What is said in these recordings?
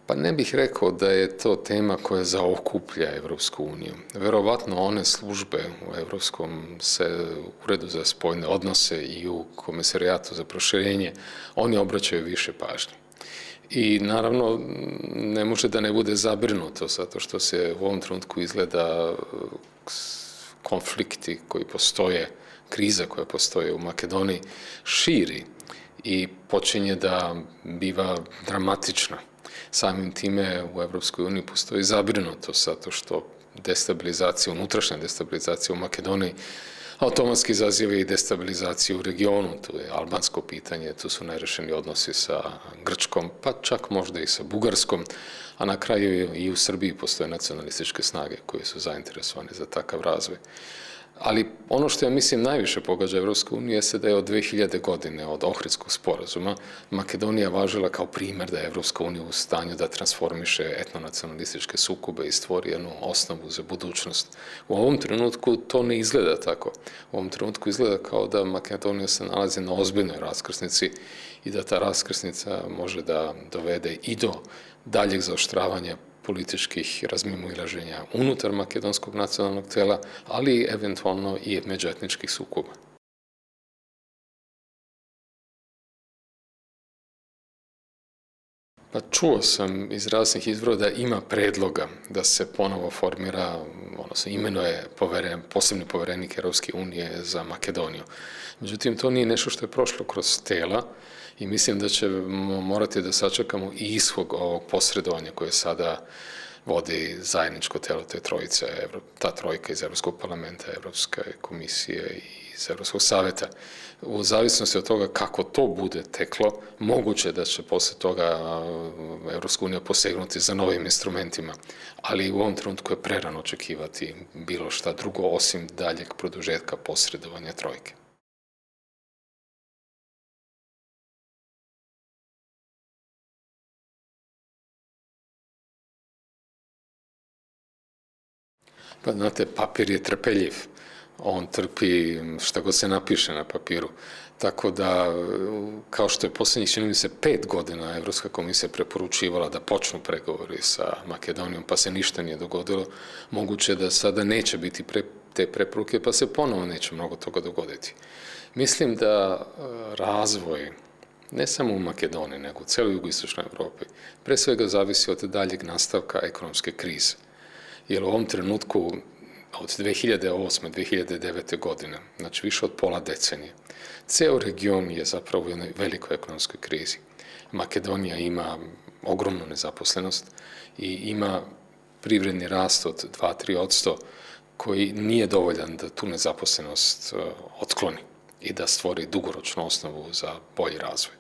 Pa ne bih rekao da je to tema koja zaokuplja Evropsku uniju. Verovatno one službe u Evropskom uredu za spoljne odnose i u Komesarijatu za proširenje, oni obraćaju više pažnje. I naravno ne može da ne bude zabrinuto zato što se u ovom trenutku izgleda konflikti koji postoje, kriza koja postoje u Makedoniji širi i počinje da biva dramatična. Samim time u Evropskoj uniji postoji zabrinutost zato što unutrašnja destabilizacija u Makedoniji automatski izaziva i destabilizaciju u regionu. Tu je albansko pitanje, tu su nerešeni odnosi sa Grčkom, pa čak možda i sa Bugarskom, a na kraju i u Srbiji postoje nacionalističke snage koje su zainteresovane za takav razvoj. Ali ono što ja mislim najviše pogađa Evropsku uniju jeste da je od 2000. godine, od Ohridskog sporazuma, Makedonija važila kao primer da je Evropska unija u stanju da transformiše etnonacionalističke sukobe i stvori jednu osnovu za budućnost. U ovom trenutku to ne izgleda tako. U ovom trenutku izgleda kao da Makedonija se nalazi na ozbiljnoj raskrsnici i da ta raskrsnica može da dovede i do daljeg zaoštravanja političkih razmimoilaženja unutar makedonskog nacionalnog tela, ali eventualno i međuetničkih sukoba. Pa čuo sam iz raznih izvora da ima predloga da se ponovo formira, odnosno imenuje posebni poverenik Evropske unije za Makedoniju. Međutim, to nije nešto što je prošlo kroz tela i mislim da ćemo morati da sačekamo i ishod ovog posredovanja koje sada vodi zajedničko telo te trojice, ta trojka iz Evropskog parlamenta, Evropske komisije i iz Evropskog saveta. U zavisnosti od toga kako to bude teklo, moguće da će posle toga Evropska unija posegnuti za novim instrumentima, ali u ovom trenutku je prerano očekivati bilo šta drugo osim daljeg produžetka posredovanja trojke. Pa znate, papir je trpeljiv. On trpi šta god se napiše na papiru. Tako da, kao što je poslednjih, čini mi se, 5 godina Evropska komisija preporučivala da počnu pregovori sa Makedonijom, pa se ništa nije dogodilo, moguće da sada neće biti te preporuke, pa se ponovo neće mnogo toga dogoditi. Mislim da razvoj, ne samo u Makedoniji, nego u celoj jugoistočnoj Evropi, pre svega zavisi od daljeg nastavka ekonomske krize. Jer u ovom trenutku od 2008. 2009. godine, znači više od pola decenije, ceo region je zapravo u jednoj velikoj ekonomskoj krizi. Makedonija ima ogromnu nezaposlenost i ima privredni rast od 2-3% koji nije dovoljan da tu nezaposlenost otkloni i da stvori dugoročnu osnovu za bolji razvoj.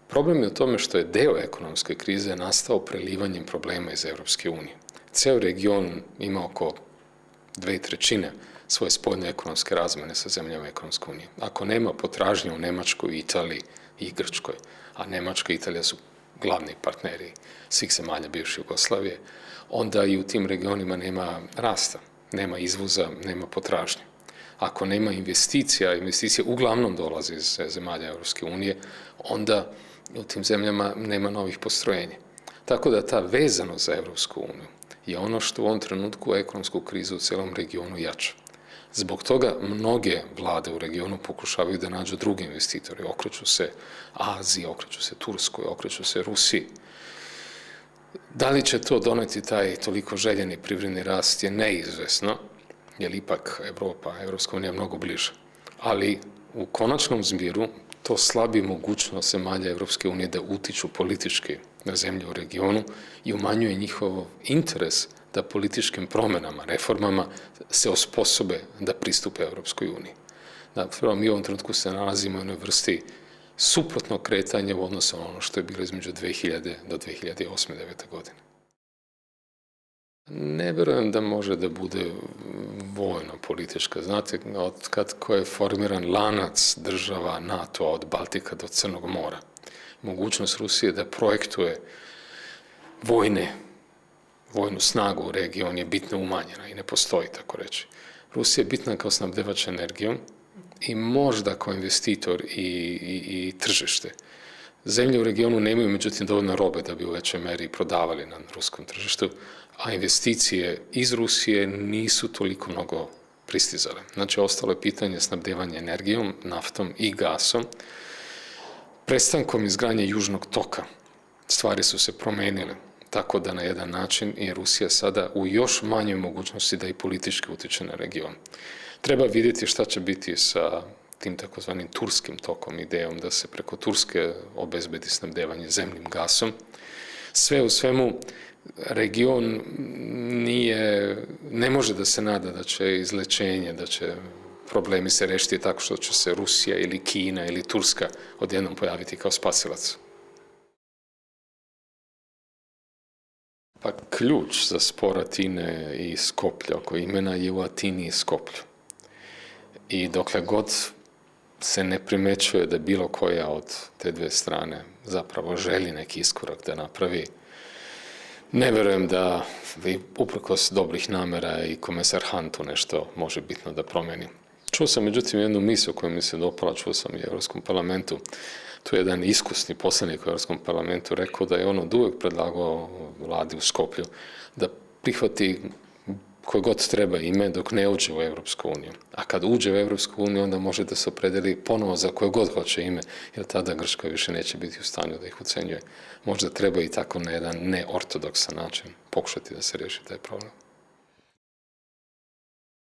Problem je u tome što je deo ekonomske krize nastao prelivanjem problema iz Evropske unije. Ceo region ima oko 2/3 svoje spoljne ekonomske razmene sa zemljama Ekonomske unije. Ako nema potražnje u Nemačkoj, Italiji i Grčkoj, a Nemačka i Italija su glavni partneri svih zemalja bivše Jugoslavije, onda i u tim regionima nema rasta, nema izvoza, nema potražnje. Ako nema investicija, investicije uglavnom dolaze iz zemalja Evropske unije, onda u tim zemljama nema novih postrojenja. Tako da ta vezanost za Evropsku uniju je ono što u ovom trenutku ekonomsku krizu u celom regionu jača. Zbog toga mnoge vlade u regionu pokušavaju da nađu druge investitore. Okreću se Aziji, okreću se Turskoj, okreću se Rusiji. Da li će to doneti taj toliko željeni privredni rast je neizvesno, jer ipak Evropska unija je mnogo bliže. Ali u konačnom zbiru to slabi mogućnost zemalja Evropske unije da utiču politički na zemlje u regionu i umanjuje njihov interes da političkim promenama, reformama se osposobe da pristupe Evropskoj uniji. Dakle, mi u ovom trenutku se nalazimo u jednoj vrsti suprotnog kretanja u odnosu na ono što je bilo između 2000. do 2008-2009. godine. Ne verujem da može da bude vojno-politička. Znate, od kad je formiran lanac država NATO od Baltika do Crnog mora, mogućnost Rusije da projektuje vojnu snagu u region je bitno umanjena i ne postoji, tako reći. Rusija je bitna kao snabdevač energijom i možda kao investitor i tržište. Zemlje u regionu nemaju međutim dovoljno robe da bi u većoj meri prodavali na ruskom tržištu, a investicije iz Rusije nisu toliko mnogo pristizale. Znači, ostalo je pitanje snabdevanja energijom, naftom i gasom. Prestankom izgradnje Južnog toka stvari su se promenile, tako da na jedan način je Rusija sada u još manjoj mogućnosti da i politički utiče na region. Treba vidjeti šta će biti sa tim takozvanim turskim tokom, idejom da se preko Turske obezbedi snabdevanje zemnim gasom. Sve u svemu, region ne može da se nada da će izlečenje, da će problemi se rešiti tako što će se Rusija ili Kina ili Turska odjednom pojaviti kao spasilac. Pa ključ za spor Atine i Skoplja oko imena je u Atini i Skoplju. I dokle god se ne primećuje da bilo koja od te dve strane zapravo želi neki iskorak da napravi, ne verujem da uprkos dobrih namera i komesar Han tu nešto može bitno da promeni. Čuo sam međutim jednu misao koja mi se dopala, čuo sam i u Evropskom parlamentu. Tu je jedan iskusni poslanik u Evropskom parlamentu rekao da je on od uvek predlagao vladi u Skoplju da prihvati koje god treba ime dok ne uđe u Evropsku uniju. A kad uđe u Evropsku uniju, onda može da se opredeli ponovo za koje god hoće ime, jer tada Grčka više neće biti u stanju da ih ucenjuje. Možda treba i tako na jedan neortodoksan način pokušati da se reši taj problem.